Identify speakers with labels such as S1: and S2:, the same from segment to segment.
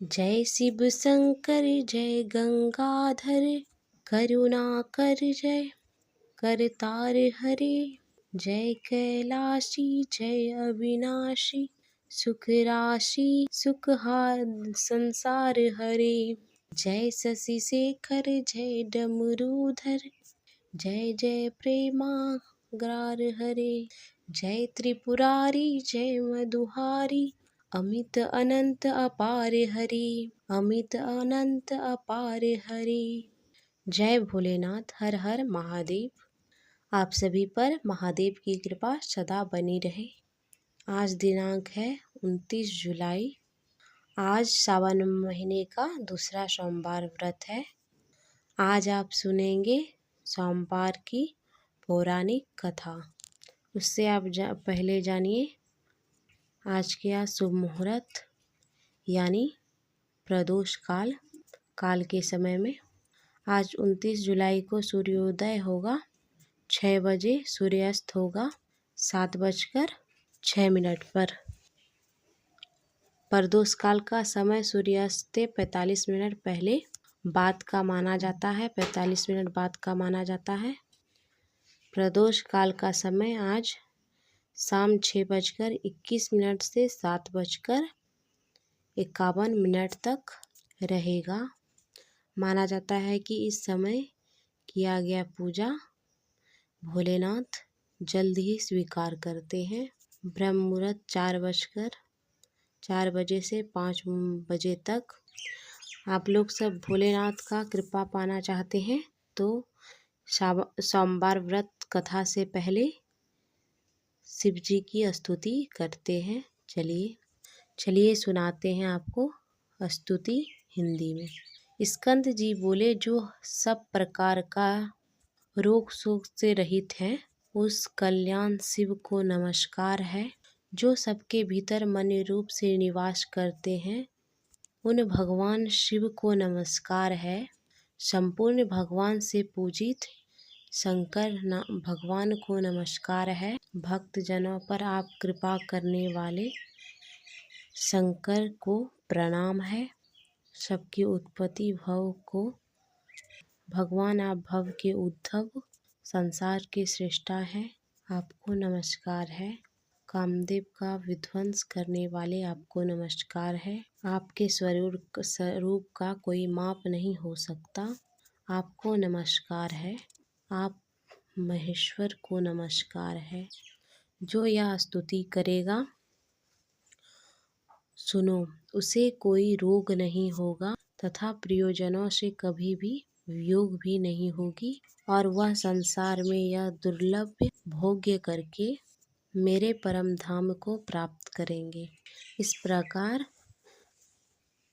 S1: जय शिव शंकर जय गंगाधर, करुणाकर जय करतार हरे। जय कैलाशी जय अविनाशी, सुख राशि सुखहार संसार हरे। जय शशि शेखर जय डमरूधर, जय जय प्रेमाग्रार हरे। जय त्रिपुरारी जय मधुहारी, अमित अनंत अपार हरि, अमित अनंत अपार हरि। जय भोलेनाथ, हर हर महादेव। आप सभी पर महादेव की कृपा सदा बनी रहे। आज दिनांक है 29 जुलाई। आज सावन महीने का दूसरा सोमवार व्रत है। आज आप सुनेंगे सोमवार की पौराणिक कथा। उससे आप पहले जानिए आज क्या शुभ मुहूर्त यानी प्रदोष काल के समय में। आज 29 जुलाई को सूर्योदय होगा 6 बजे, सूर्यास्त होगा 7:06 पर। प्रदोष काल का समय सूर्यास्त से 45 मिनट पहले बाद का माना जाता है, 45 मिनट बाद का माना जाता है। प्रदोष काल का समय आज शाम 6:21 से 7:51 तक रहेगा। माना जाता है कि इस समय किया गया पूजा भोलेनाथ जल्द ही स्वीकार करते हैं। ब्रह्म मुहूर्त 4 बजे से 5 बजे तक। आप लोग सब भोलेनाथ का कृपा पाना चाहते हैं तो सोमवार व्रत कथा से पहले शिव जी की स्तुति करते हैं। चलिए सुनाते हैं आपको स्तुति हिंदी में। स्कंद जी बोले, जो सब प्रकार का रोग शोक से रहित है, उस कल्याण शिव को नमस्कार है। जो सबके भीतर मन रूप से निवास करते हैं, उन भगवान शिव को नमस्कार है। संपूर्ण भगवान से पूजित शंकर भगवान को नमस्कार है। भक्त जनों पर आप कृपा करने वाले शंकर को प्रणाम है। सबकी उत्पत्ति भव को भगवान, आप भव के उद्धव, संसार के सृष्टा हैं, आपको नमस्कार है। कामदेव का विध्वंस करने वाले आपको नमस्कार है। आपके स्वरूप का कोई माप नहीं हो सकता, आपको नमस्कार है। आप महेश्वर को नमस्कार है। जो यह स्तुति करेगा सुनो, उसे कोई रोग नहीं होगा तथा प्रियजनों से कभी भी वियोग भी नहीं होगी, और वह संसार में यह दुर्लभ भोग्य करके मेरे परम धाम को प्राप्त करेंगे। इस प्रकार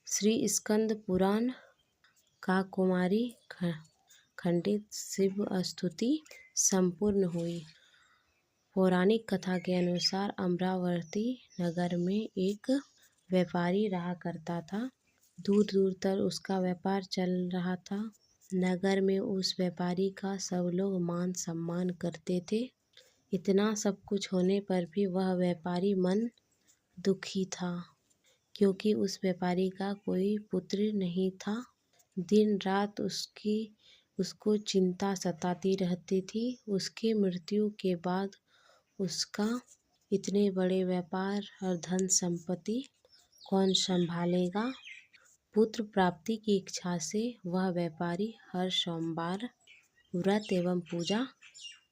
S1: श्री स्कंद पुराण का कुमारी खंडित शिव स्तुति संपूर्ण हुई। पौराणिक कथा के अनुसार अमरावती नगर में एक व्यापारी रहा करता था। दूर दूर तक उसका व्यापार चल रहा था। नगर में उस व्यापारी का सब लोग मान सम्मान करते थे। इतना सब कुछ होने पर भी वह व्यापारी मन दुखी था, क्योंकि उस व्यापारी का कोई पुत्र नहीं था। दिन रात उसको चिंता सताती रहती थी। उसकी मृत्यु के बाद उसका इतने बड़े व्यापार और धन संपत्ति कौन संभालेगा। पुत्र प्राप्ति की इच्छा से वह व्यापारी हर सोमवार व्रत एवं पूजा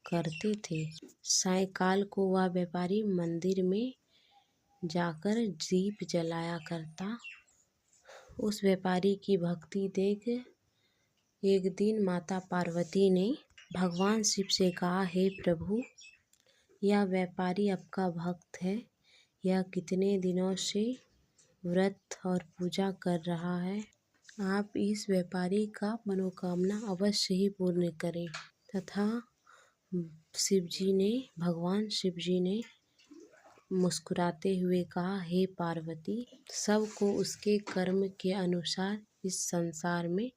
S1: करते थे। सायंकाल को वह व्यापारी मंदिर में जाकर दीप जलाया करता। उस व्यापारी की भक्ति देख एक दिन माता पार्वती ने भगवान शिव से कहा, हे प्रभु, यह व्यापारी आपका भक्त है। यह कितने दिनों से व्रत और पूजा कर रहा है। आप इस व्यापारी का मनोकामना अवश्य ही पूर्ण करें। तथा भगवान शिव जी ने मुस्कुराते हुए कहा, हे पार्वती, सबको उसके कर्म के अनुसार इस संसार में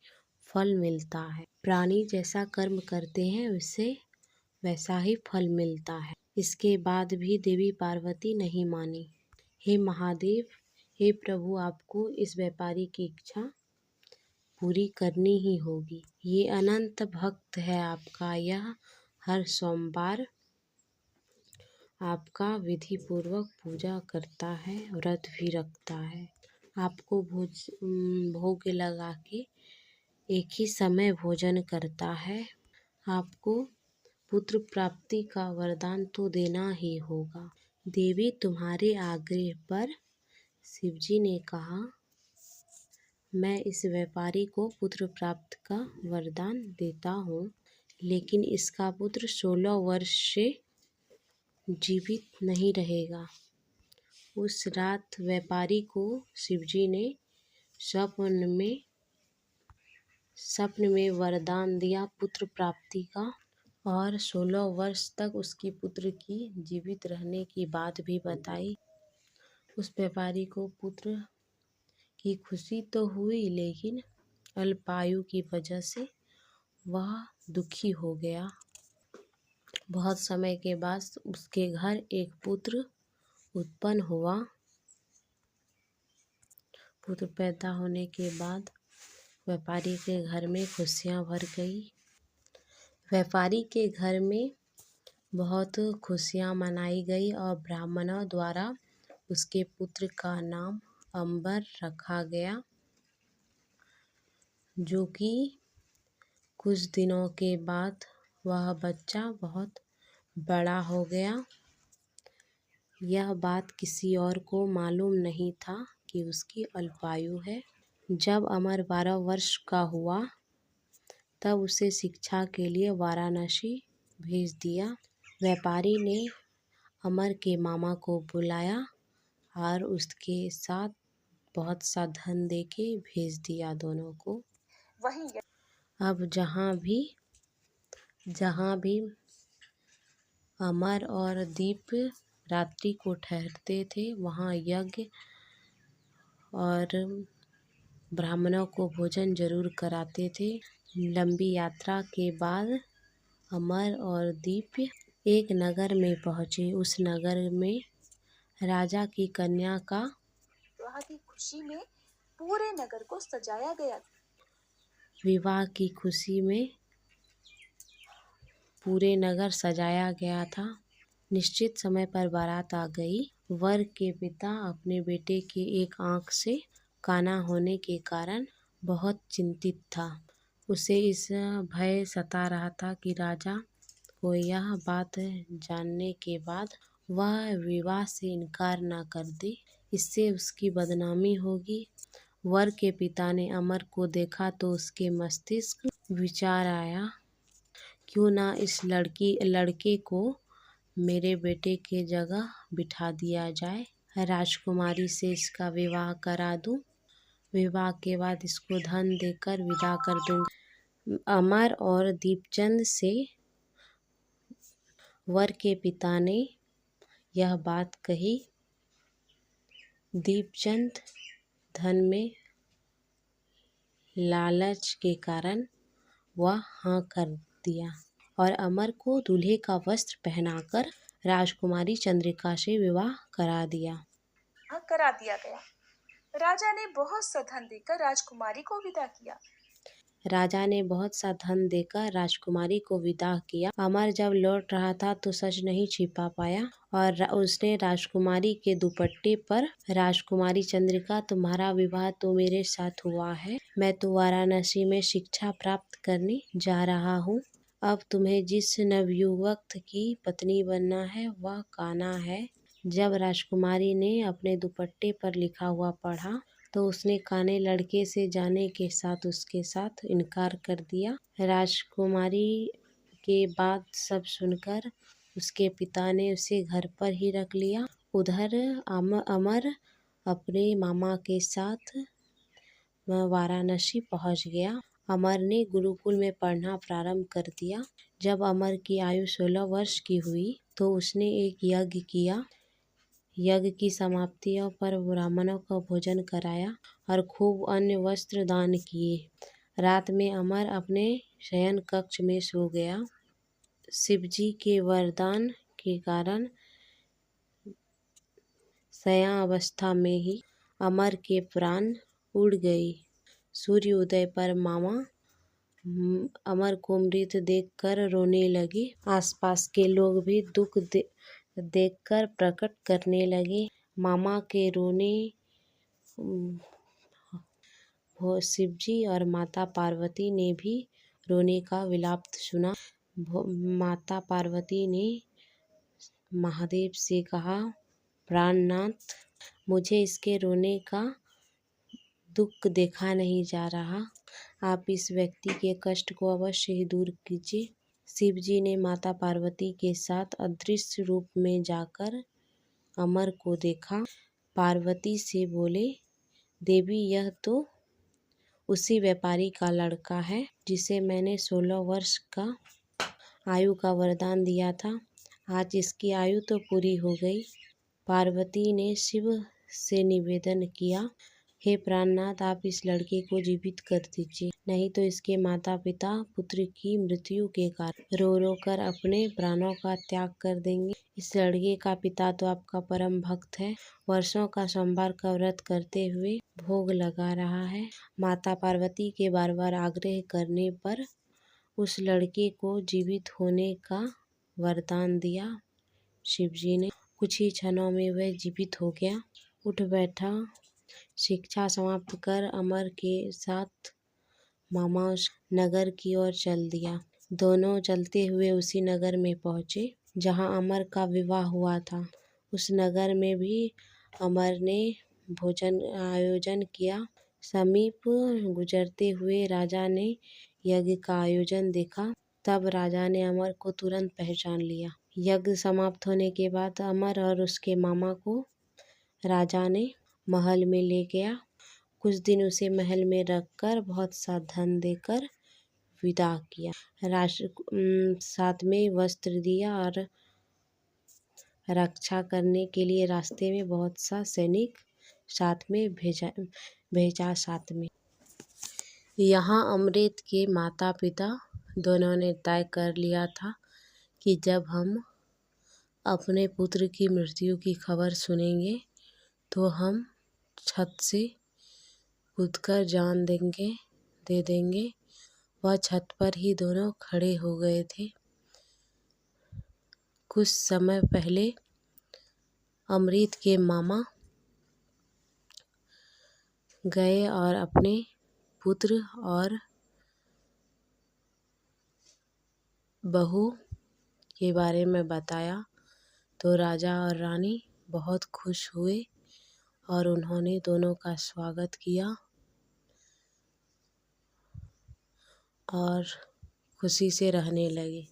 S1: फल मिलता है। प्राणी जैसा कर्म करते हैं उससे वैसा ही फल मिलता है। इसके बाद भी देवी पार्वती नहीं मानी। हे महादेव, हे प्रभु, आपको इस व्यापारी की इच्छा पूरी करनी ही होगी। ये अनंत भक्त है आपका, यह हर सोमवार आपका विधि पूर्वक पूजा करता है, व्रत भी रखता है। आपको भोग लगा के एक ही समय भोजन करता है। आपको पुत्र प्राप्ति का वरदान तो देना ही होगा। देवी, तुम्हारे आग्रह पर शिवजी ने कहा, मैं इस व्यापारी को पुत्र प्राप्त का वरदान देता हूँ, लेकिन इसका पुत्र 16 वर्ष से जीवित नहीं रहेगा। उस रात व्यापारी को शिवजी ने स्वप्न में वरदान दिया पुत्र प्राप्ति का, और 16 वर्ष तक उसकी पुत्र की जीवित रहने की बात भी बताई। उस व्यापारी को पुत्र की खुशी तो हुई, लेकिन अल्पायु की वजह से वह दुखी हो गया। बहुत समय के बाद उसके घर एक पुत्र उत्पन्न हुआ। पुत्र पैदा होने के बाद व्यापारी के घर में खुशियां भर गई। व्यापारी के घर में बहुत खुशियां मनाई गई और ब्राह्मणों द्वारा उसके पुत्र का नाम अंबर रखा गया, जो कि कुछ दिनों के बाद वह बच्चा बहुत बड़ा हो गया। यह बात किसी और को मालूम नहीं था कि उसकी अल्पायु है। जब अमर 12 वर्ष का हुआ तब उसे शिक्षा के लिए वाराणसी भेज दिया। व्यापारी ने अमर के मामा को बुलाया और उसके साथ बहुत सा धन देके भेज दिया दोनों को। अब जहाँ भी अमर और दीप रात्रि को ठहरते थे, वहाँ यज्ञ और ब्राह्मणों को भोजन जरूर कराते थे। लंबी यात्रा के बाद अमर और दीप एक नगर में पहुँचे। उस नगर में राजा की कन्या का
S2: विवाह की खुशी में पूरे नगर को सजाया गया।
S1: विवाह की खुशी में पूरे नगर सजाया गया था। निश्चित समय पर बारात आ गई। वर के पिता अपने बेटे की एक आंख से काना होने के कारण बहुत चिंतित था। उसे इस भय सता रहा था कि राजा को यह बात जानने के बाद वह विवाह से इनकार न कर दे, इससे उसकी बदनामी होगी। वर के पिता ने अमर को देखा तो उसके मस्तिष्क विचार आया, क्यों ना इस लड़के को मेरे बेटे के जगह बिठा दिया जाए, राजकुमारी से इसका विवाह करा दूं। विवाह के बाद इसको धन देकर विदा कर दूंगा। अमर और दीपचंद से वर के पिता ने यह बात कही। दीपचंद धन में लालच के कारण वह हाँ कर दिया और अमर को दूल्हे का वस्त्र पहनाकर राजकुमारी चंद्रिका से विवाह करा दिया
S2: गया। राजा ने बहुत सा धन देकर राजकुमारी को विदा किया।
S1: राजकुमारी को विदा किया। अमर जब लौट रहा था तो सच नहीं छिपा पाया और उसने राजकुमारी के दुपट्टे पर, राजकुमारी चंद्रिका, तुम्हारा विवाह तो मेरे साथ हुआ है। मैं तो वाराणसी में शिक्षा प्राप्त करने जा रहा हूँ। अब तुम्हें जिस नवयुवक की पत्नी बनना है वह काना है। जब राजकुमारी ने अपने दुपट्टे पर लिखा हुआ पढ़ा तो उसने काने लड़के से जाने के साथ उसके साथ इनकार कर दिया। राजकुमारी के बात सब सुनकर उसके पिता ने उसे घर पर ही रख लिया। उधर अमर अपने मामा के साथ वाराणसी पहुंच गया। अमर ने गुरुकुल में पढ़ना प्रारंभ कर दिया। जब अमर की आयु 16 वर्ष की हुई तो उसने एक यज्ञ किया। यज्ञ की समाप्तियों पर ब्राह्मणों को भोजन कराया और खूब अन्य वस्त्र दान किए। रात में अमर अपने शयन कक्ष में सो गया। शिवजी के वरदान के कारण शय्यावस्था में ही अमर के प्राण उड़ गई। सूर्य उदय पर मामा अमर को मृत देखकर रोने लगे। आसपास के लोग भी दुख देखकर प्रकट करने लगे। मामा के रोने शिवजी और माता पार्वती ने भी रोने का विलाप सुना। माता पार्वती ने महादेव से कहा, प्राणनाथ, मुझे इसके रोने का दुख देखा नहीं जा रहा। आप इस व्यक्ति के कष्ट को अवश्य ही दूर कीजिए। शिवजी ने माता पार्वती के साथ अदृश्य रूप में जाकर अमर को देखा। पार्वती से बोले, देवी, यह तो उसी व्यापारी का लड़का है जिसे मैंने 16 वर्ष का आयु का वरदान दिया था। आज इसकी आयु तो पूरी हो गई। पार्वती ने शिव से निवेदन किया, हे प्राणनाथ, आप इस लड़के को जीवित कर दीजिए, नहीं तो इसके माता पिता पुत्र की मृत्यु के कारण रो रो कर अपने प्राणों का त्याग कर देंगे। इस लड़के का पिता तो आपका परम भक्त है, वर्षों का सोमवार का व्रत करते हुए भोग लगा रहा है। माता पार्वती के बार बार आग्रह करने पर उस लड़के को जीवित होने का वरदान दिया शिवजी ने। कुछ ही क्षणों में वह जीवित हो गया, उठ बैठा। शिक्षा समाप्त कर अमर के साथ मामा उस नगर की ओर चल दिया। दोनों चलते हुए उसी नगर में पहुंचे जहां अमर का विवाह हुआ था। उस नगर में भी अमर ने भोजन आयोजन किया। समीप गुजरते हुए राजा ने यज्ञ का आयोजन देखा। तब राजा ने अमर को तुरंत पहचान लिया। यज्ञ समाप्त होने के बाद अमर और उसके मामा को राजा ने महल में ले गया। कुछ दिन उसे महल में रखकर बहुत सा धन देकर विदा किया। साथ में वस्त्र दिया और रक्षा करने के लिए रास्ते में बहुत सा सैनिक साथ में भेजा साथ में। यहाँ अमृत के माता पिता दोनों ने तय कर लिया था कि जब हम अपने पुत्र की मृत्यु की खबर सुनेंगे तो हम छत से कूदकर जान दे देंगे। वह छत पर ही दोनों खड़े हो गए थे। कुछ समय पहले अमृत के मामा गए और अपने पुत्र और बहू के बारे में बताया तो राजा और रानी बहुत खुश हुए और उन्होंने दोनों का स्वागत किया और खुशी से रहने लगे।